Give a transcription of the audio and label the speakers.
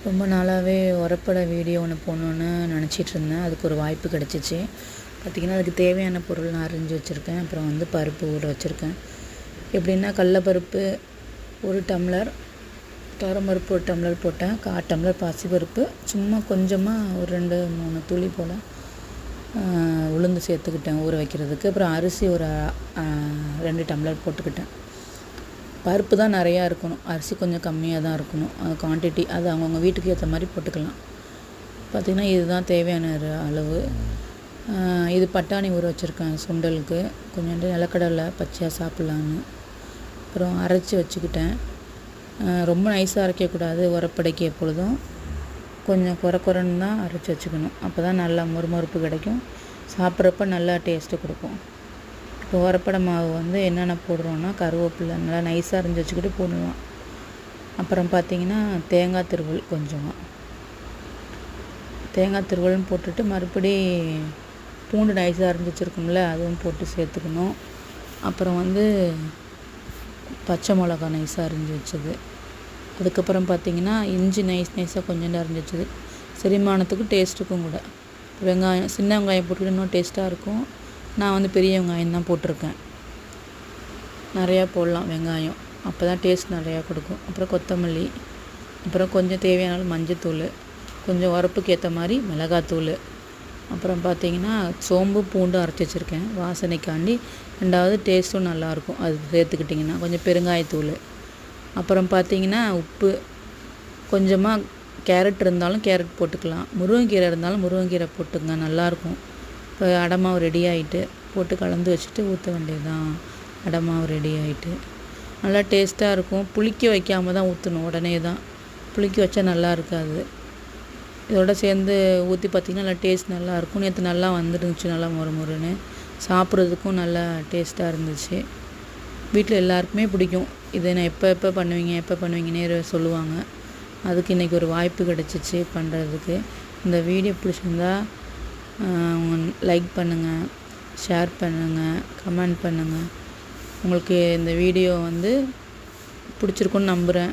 Speaker 1: ரொம்ப நாளாகவே உரப்பட வீடியோ ஒன்று போடணுன்னு நினச்சிட்ருந்தேன். அதுக்கு ஒரு வாய்ப்பு கிடச்சிச்சு. பார்த்திங்கன்னா அதுக்கு தேவையான பொருள் நான் அரிஞ்சு வச்சுருக்கேன். அப்புறம் வந்து பருப்பு ஊற வச்சுருக்கேன். எப்படின்னா கடலப்பருப்பு 1 டம்ளர், துவரம்பருப்பு 1 டம்ளர் போட்டேன். 1/4 டம்ளர் பாசிப்பருப்பு, சும்மா கொஞ்சமாக ஒரு 2, 3 துளி போல் உளுந்து சேர்த்துக்கிட்டேன் ஊற வைக்கிறதுக்கு. அப்புறம் அரிசி ஒரு 2 டம்ளர் போட்டுக்கிட்டேன். பருப்பு தான் நிறையா இருக்கணும், அரிசி கொஞ்சம் கம்மியாக தான் இருக்கணும். குவான்டிட்டி அது அவங்கவுங்க வீட்டுக்கு ஏற்ற மாதிரி போட்டுக்கலாம். பார்த்திங்கன்னா இதுதான் தேவையான அளவு. இது பட்டாணி ஊற வச்சுருக்கேன் சுண்டலுக்கு, கொஞ்சோண்டு நிலக்கடலை பச்சையாக சாப்பிட்லான்னு. அப்புறம் அரைச்சி வச்சுக்கிட்டேன். ரொம்ப நைஸாக அரைக்கக்கூடாது, உரப்படைக்கு எப்பொழுதும் கொஞ்சம் குறன்னு தான் அரைச்சி வச்சுக்கணும். அப்போ தான் நல்லா மொறுமொறுப்பு கிடைக்கும், சாப்பிட்றப்ப நல்லா டேஸ்ட்டு கொடுக்கும். இப்போ உரப்படை மாவு வந்து என்னென்ன போடுறோன்னா, கருவேப்பிலை நல்லா நைஸாக அரைஞ்சி வச்சுக்கிட்டு போடலாம். அப்புறம் பார்த்திங்கன்னா தேங்காய் துருவல் கொஞ்சமாக, தேங்காய் துருவல்னு போட்டுட்டு மறுபடி பூண்டு நைஸாக அரைஞ்சி வச்சுருக்கோம்ல அதுவும் போட்டு சேர்த்துக்கணும். அப்புறம் வந்து பச்சை மிளகா நைஸாக அரிஞ்சு வச்சது. அதுக்கப்புறம் பார்த்திங்கன்னா இஞ்சி நைஸாக கொஞ்சோண்டு அரிஞ்சு வச்சது, செரிமானத்துக்கும் டேஸ்ட்டுக்கும் கூட. வெங்காயம், சின்ன வெங்காயம் போட்டுக்கிட்டு இன்னும் டேஸ்ட்டாக இருக்கும். நான் வந்து பெரிய வெங்காயம் தான் போட்டிருக்கேன். நிறையா போடலாம் வெங்காயம், அப்போ தான் டேஸ்ட் நிறையா கொடுக்கும். அப்புறம் கொத்தமல்லி, அப்புறம் கொஞ்சம் தேவையான அளவு மஞ்சத்தூள், கொஞ்சம் உரப்புக்கு ஏற்ற மாதிரி மிளகாத்தூள். அப்புறம் பார்த்திங்கன்னா சோம்பு பூண்டு அரைச்சி வச்சுருக்கேன் வாசனைக்காண்டி, 2வது டேஸ்ட்டும் நல்லாயிருக்கும் அது சேர்த்துக்கிட்டிங்கன்னா. கொஞ்சம் பெருங்காயத்தூள், அப்புறம் பார்த்திங்கன்னா உப்பு, கொஞ்சமாக கேரட் இருந்தாலும் கேரட் போட்டுக்கலாம், முருங்கைக்கீரை இருந்தாலும் முருங்கைக்கீரை போட்டுங்க, நல்லாயிருக்கும். இப்போ அடமாவு ரெடி ஆகிட்டு போட்டு கலந்து வச்சுட்டு ஊற்ற வேண்டியது தான். அடமாவு ரெடி ஆகிட்டு நல்லா டேஸ்ட்டாக இருக்கும். புளிக்க வைக்காமல் தான் ஊற்றணும், உடனே தான். புளிக்க வச்சா நல்லா இருக்காது. இதோட சேர்ந்து ஊற்றி பார்த்திங்கன்னா நல்லா டேஸ்ட் நல்லாயிருக்கும். நேற்று நல்லா வந்துருந்துச்சு, நல்லா மொறுமொறுன்னு சாப்பிட்றதுக்கும் நல்லா டேஸ்ட்டாக இருந்துச்சு. வீட்டில் எல்லாருக்குமே பிடிக்கும். இதை நான் எப்போ பண்ணுவீங்கன்னே சொல்லுவாங்க. அதுக்கு இன்றைக்கி ஒரு வாய்ப்பு கிடச்சிச்சு பண்ணுறதுக்கு. இந்த வீடியோ பிடிச்சிருந்தா லைக் பண்ணுங்கள், ஷேர் பண்ணுங்கள், கமெண்ட் பண்ணுங்கள். உங்களுக்கு இந்த வீடியோ வந்து பிடிச்சிருக்குன்னு நம்புகிறேன்.